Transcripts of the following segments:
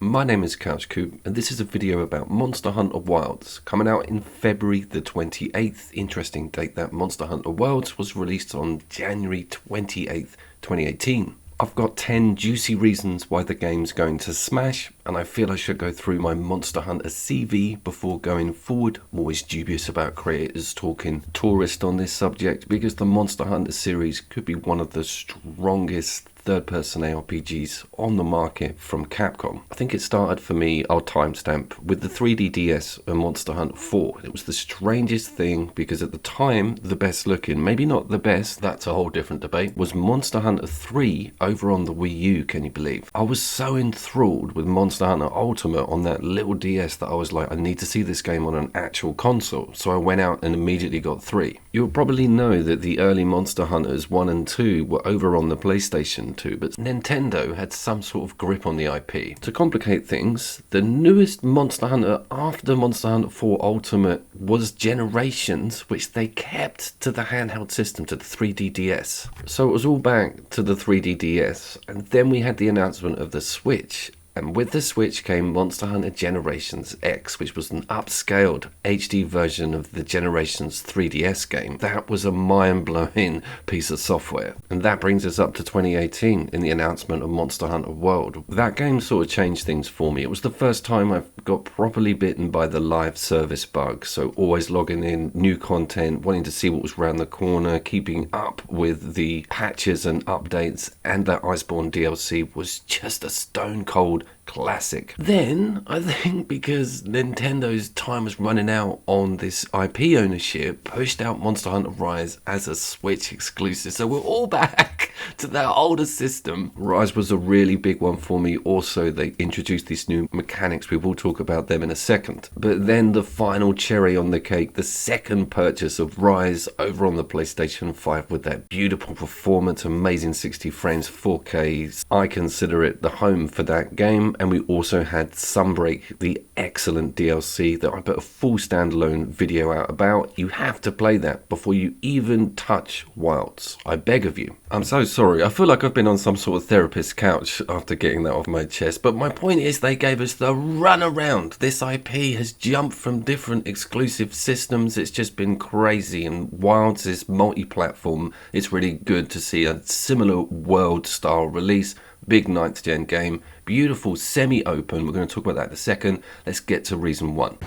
My name is Coop, and this is a video about Monster Hunter Wilds, coming out in February the 28th. Interesting date that Monster Hunter Wilds was released on January 28th, 2018. I've got 10 juicy reasons why the game's going to smash, and I feel I should go through my Monster Hunter CV before going forward. I'm always dubious about creators talking tourist on this subject, because the Monster Hunter series could be one of the strongest third-person ARPGs on the market from Capcom. I think it started for me, I'll timestamp, with the 3DS and Monster Hunter 4. It was the strangest thing because at the time, the best looking, maybe not the best, that's a whole different debate, was Monster Hunter 3 over on the Wii U, can you believe? I was so enthralled with Monster Hunter Ultimate on that little DS that I was like, I need to see this game on an actual console. So I went out and immediately got 3. You'll probably know that the early Monster Hunters 1 and 2 were over on the PlayStation 2, but Nintendo had some sort of grip on the IP. To complicate things, the newest Monster Hunter after Monster Hunter 4 Ultimate was Generations, which they kept to the handheld system, to the 3DS. So it was all back to the 3DS, and then we had the announcement of the Switch. And with the Switch came Monster Hunter Generations X, which was an upscaled HD version of the Generations 3DS game. That was a mind-blowing piece of software. And that brings us up to 2018 in the announcement of Monster Hunter World. That game sort of changed things for me. It was the first time I've got properly bitten by the live service bug. So always logging in, new content, wanting to see what was around the corner, keeping up with the patches and updates, and that Iceborne DLC was just a stone cold classic. Then, I think because Nintendo's time was running out on this IP ownership, pushed out Monster Hunter Rise as a Switch exclusive. So we're all back to that older system. Rise was a really big one for me. Also, they introduced these new mechanics. We will talk about them in a second. But then the final cherry on the cake, the second purchase of Rise over on the PlayStation 5 with that beautiful performance, amazing 60 frames, 4K. I consider it the home for that game. And we also had Sunbreak, the excellent DLC that I put a full standalone video out about. You have to play that before you even touch Wilds. I beg of you. I'm so sorry. I feel like I've been on some sort of therapist's couch after getting that off my chest. But my point is they gave us the runaround. This IP has jumped from different exclusive systems. It's just been crazy. And Wilds is multi-platform. It's really good to see a similar world-style release. Big 9th gen game, beautiful semi-open. We're going to talk about that in a second. Let's get to reason 1.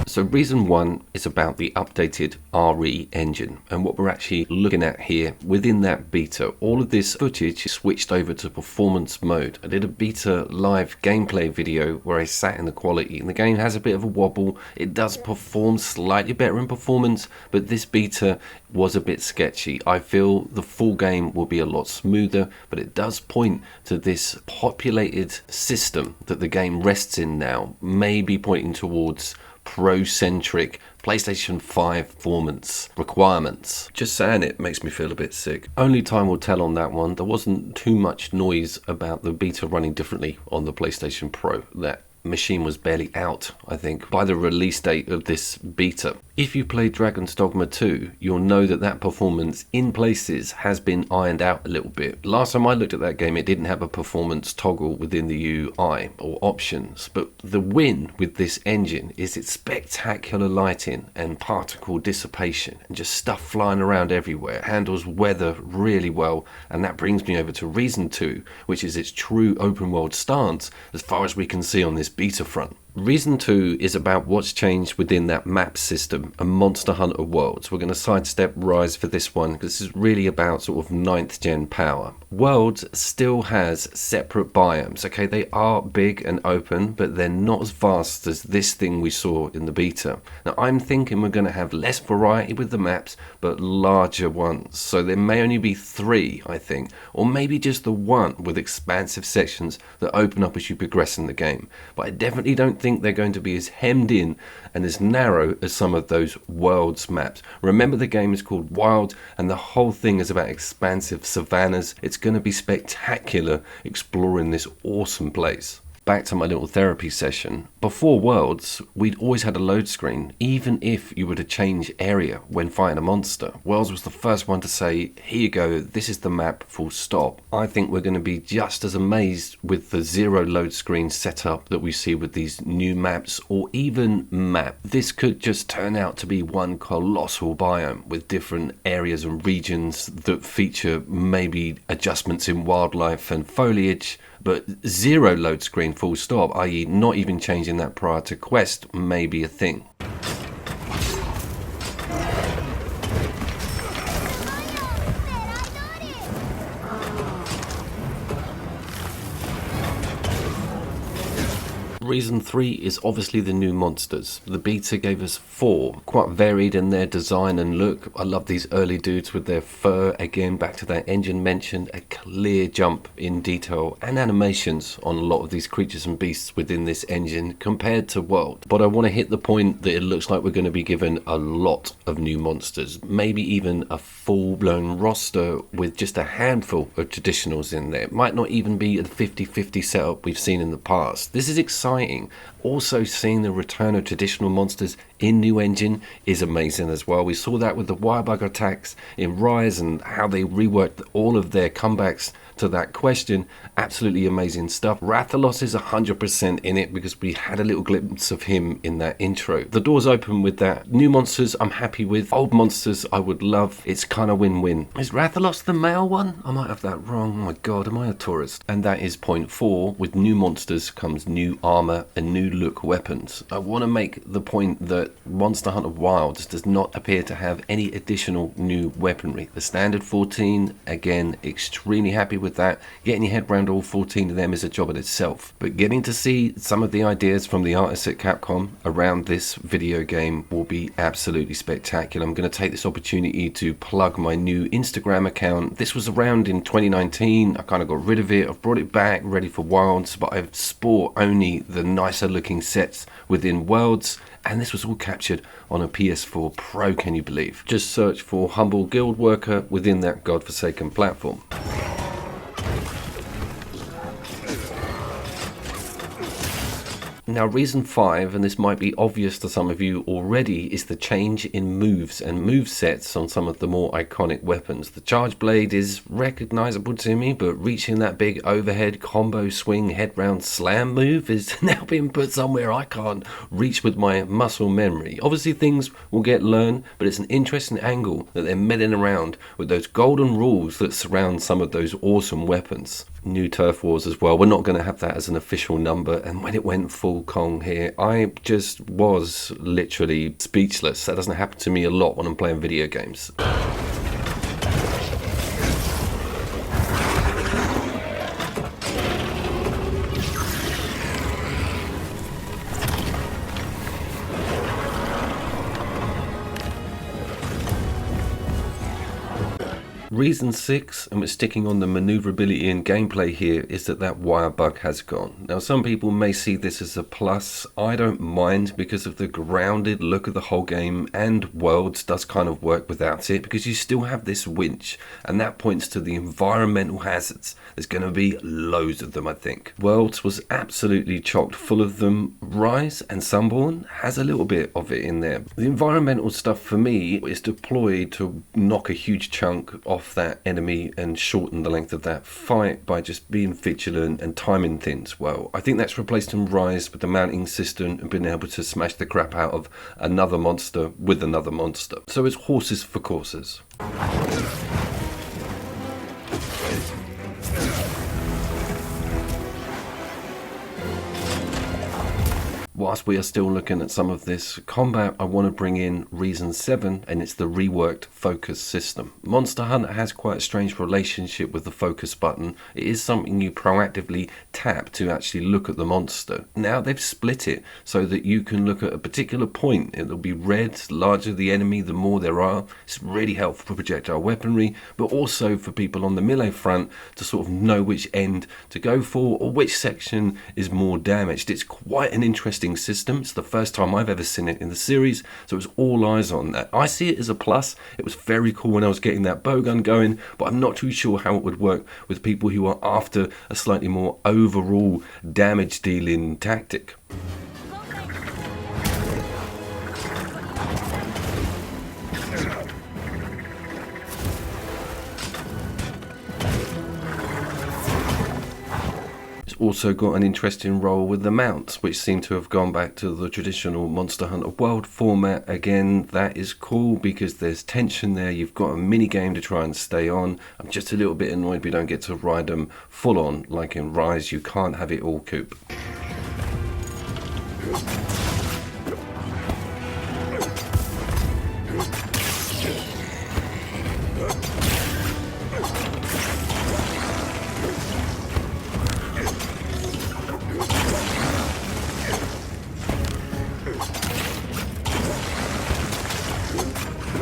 So reason 1 is about the updated RE engine, and what we're actually looking at here within that beta. All of this footage is switched over to performance mode. I did a beta live gameplay video where I sat in the quality, and the game has a bit of a wobble. It does perform slightly better in performance, but this beta was a bit sketchy. I feel the full game will be a lot smoother, but it does point to this populated system that the game rests in now, maybe pointing towards pro-centric PlayStation 5 performance requirements. Just saying it makes me feel a bit sick. Only time will tell on that one. There wasn't too much noise about the beta running differently on the PlayStation Pro. That machine was barely out, I think, by the release date of this beta. If you play Dragon's Dogma 2, you'll know that that performance in places has been ironed out a little bit. Last time I looked at that game, it didn't have a performance toggle within the UI or options, but the win with this engine is its spectacular lighting and particle dissipation and just stuff flying around everywhere. It handles weather really well, and that brings me over to reason 2, which is its true open world stance as far as we can see on this beta front. Reason 2 is about what's changed within that map system and Monster Hunter Worlds. We're going to sidestep Rise for this one because this is really about sort of 9th gen power. Worlds still has separate biomes, okay? They are big and open, but they're not as vast as this thing we saw in the beta. Now, I'm thinking we're going to have less variety with the maps, but larger ones. So there may only be 3, I think, or maybe just the one with expansive sections that open up as you progress in the game. But I definitely don't think they're going to be as hemmed in and as narrow as some of those Worlds maps. Remember, the game is called Wild, and the whole thing is about expansive savannas. It's going to be spectacular exploring this awesome place. back to my little therapy session. Before Worlds, we'd always had a load screen, even if you were to change area when fighting a monster. Worlds was the first one to say, here you go, this is the map, full stop. I think we're going to be just as amazed with the zero load screen setup that we see with these new maps, or even map. This could just turn out to be one colossal biome with different areas and regions that feature maybe adjustments in wildlife and foliage, but zero load screen full stop, i.e. not even changing that prior to quest, may be a thing. Reason 3 is obviously the new monsters. The beta gave us 4, quite varied in their design and look. I love these early dudes with their fur. Again, back to that engine mentioned, a clear jump in detail and animations on a lot of these creatures and beasts within this engine compared to World. But I want to hit the point that it looks like we're going to be given a lot of new monsters, maybe even a full-blown roster with just a handful of traditionals in there. It might not even be a 50-50 setup we've seen in the past. This is exciting. Also, seeing the return of traditional monsters in new engine is amazing as well. We saw that with the wirebug attacks in Rise and how they reworked all of their comebacks to that question. Absolutely amazing stuff. Rathalos is 100% in it because we had a little glimpse of him in that intro. The door's open with that. New monsters I'm happy with. Old monsters I would love. It's kind of win-win. Is Rathalos the male one? I might have that wrong. Oh my god, am I a tourist? And that is point 4. With new monsters comes new armor and new look weapons. I want to make the point that Monster Hunter Wilds does not appear to have any additional new weaponry. The standard 14, again, extremely happy with that. Getting your head around all 14 of them is a job in itself. But getting to see some of the ideas from the artists at Capcom around this video game will be absolutely spectacular. I'm going to take this opportunity to plug my new Instagram account. This was around in 2019. I kind of got rid of it. I've brought it back, ready for Wilds, but I've sport only the nicer looking sets within Worlds. And this was all captured on a PS4 Pro, can you believe? Just search for Humble Guild Worker within that godforsaken platform. Now, reason 5, and this might be obvious to some of you already, is the change in moves and move sets on some of the more iconic weapons. The Charge Blade is recognizable to me, but reaching that big overhead combo swing head round slam move is now being put somewhere I can't reach with my muscle memory. Obviously things will get learned, but it's an interesting angle that they're meddling around with those golden rules that surround some of those awesome weapons. New Turf Wars as well. We're not going to have that as an official number, and when it went full Kong here, I just was literally speechless. That doesn't happen to me a lot when I'm playing video games. Reason 6, and we're sticking on the maneuverability and gameplay here, is that wire bug has gone. Now, some people may see this as a plus. I don't mind because of the grounded look of the whole game, and Worlds does kind of work without it because you still have this winch, and that points to the environmental hazards. There's going to be loads of them, I think. Worlds was absolutely chocked full of them. Rise and Sunborn has a little bit of it in there. The environmental stuff for me is deployed to knock a huge chunk off that enemy and shorten the length of that fight by just being vigilant and timing things well. I think that's replaced in Rise with the mounting system and being able to smash the crap out of another monster with another monster. So it's horses for courses. Whilst we are still looking at some of this combat, I want to bring in reason 7, and it's the reworked focus system. Monster Hunter has quite a strange relationship with the focus button. It is something you proactively tap to actually look at the monster. Now they've split it so that you can look at a particular point. It'll be red, the larger the enemy, the more there are. It's really helpful for projectile weaponry, but also for people on the melee front to sort of know which end to go for or which section is more damaged. It's quite an interesting shooting system. It's the first time I've ever seen it in the series, so it was all eyes on that. I see it as a plus. It was very cool when I was getting that bowgun going, but I'm not too sure how it would work with people who are after a slightly more overall damage dealing tactic. Also got an interesting role with the mounts, which seem to have gone back to the traditional Monster Hunter World format. Again, that is cool because there's tension there. You've got a mini game to try and stay on. I'm just a little bit annoyed we don't get to ride them full on like in Rise. You can't have it all, Coop.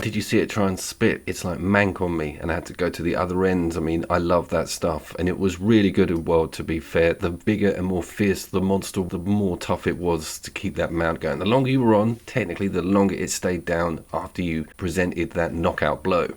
Did you see it try and spit? It's like mank on me, and I had to go to the other end. I mean, I love that stuff, and it was really good in World, to be fair. The bigger and more fierce the monster, the more tough it was to keep that mount going. The longer you were on, technically, the longer it stayed down after you presented that knockout blow.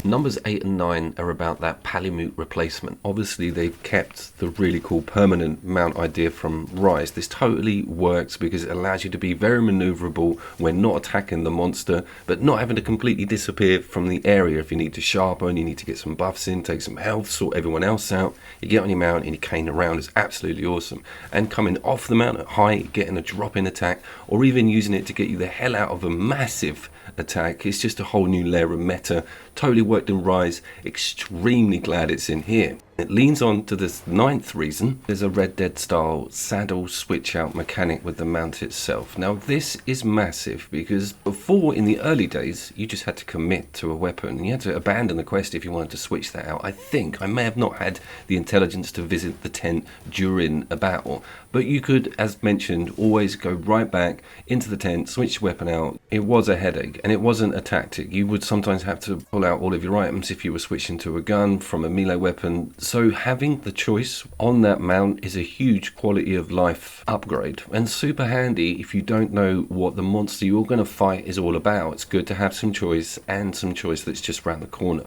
Numbers 8 and 9 are about that Palamute replacement. Obviously, they've kept the really cool permanent mount idea from Rise. This totally works because it allows you to be very maneuverable when not attacking the monster, but not having to completely disappear from the area. If you need to sharpen, you need to get some buffs in, take some health, sort everyone else out, you get on your mount and you cane around. It's absolutely awesome. And coming off the mount at height, getting a drop-in attack, or even using it to get you the hell out of a massive attack, it's just a whole new layer of meta. Totally worked in Rise. Extremely glad it's in here. It leans on to this 9th reason. There's a Red Dead style saddle switch out mechanic with the mount itself. Now this is massive because before, in the early days, you just had to commit to a weapon. You had to abandon the quest if you wanted to switch that out. I think I may have not had the intelligence to visit the tent during a battle, but you could, as mentioned, always go right back into the tent, switch your weapon out. It was a headache and it wasn't a tactic. You would sometimes have to pull out all of your items if you were switching to a gun from a melee weapon. So having the choice on that mount is a huge quality of life upgrade and super handy if you don't know what the monster you're going to fight is all about. It's good to have some choice, and some choice that's just around the corner.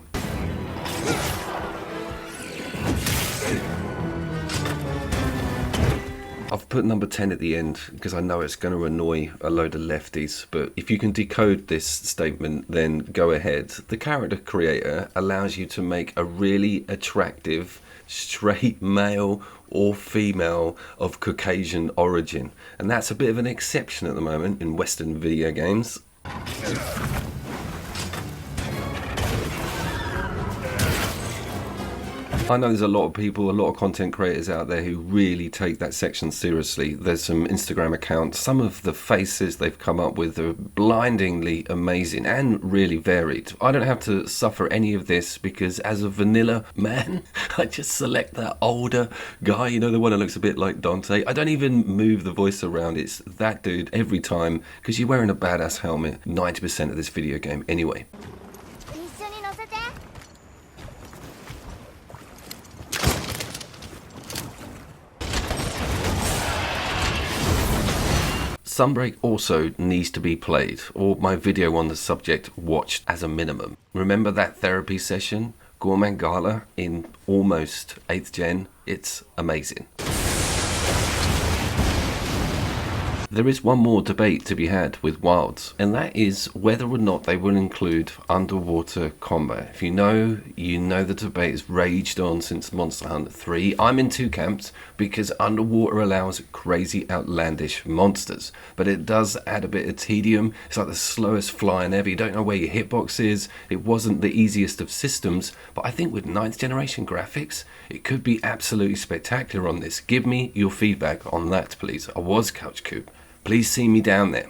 I've put number 10 at the end because I know it's going to annoy a load of lefties, but if you can decode this statement, then go ahead. The character creator allows you to make a really attractive straight male or female of Caucasian origin, and that's a bit of an exception at the moment in Western video games. I know there's a lot of people, a lot of content creators out there who really take that section seriously. There's some Instagram accounts. Some of the faces they've come up with are blindingly amazing and really varied. I don't have to suffer any of this because as a vanilla man, I just select that older guy, you know, the one that looks a bit like Dante. I don't even move the voice around. It's that dude every time because you're wearing a badass helmet 90% of this video game anyway. Sunbreak also needs to be played, or my video on the subject watched as a minimum. Remember that therapy session? Gorman Gala in almost 8th gen? It's amazing. There is one more debate to be had with Wilds, and that is whether or not they will include underwater combat. If you know, you know the debate has raged on since Monster Hunter 3. I'm in two camps because underwater allows crazy outlandish monsters, but it does add a bit of tedium. It's like the slowest flying ever. You don't know where your hitbox is. It wasn't the easiest of systems, but I think with 9th generation graphics, it could be absolutely spectacular on this. Give me your feedback on that, please. I was Couch Coop. Please see me down there.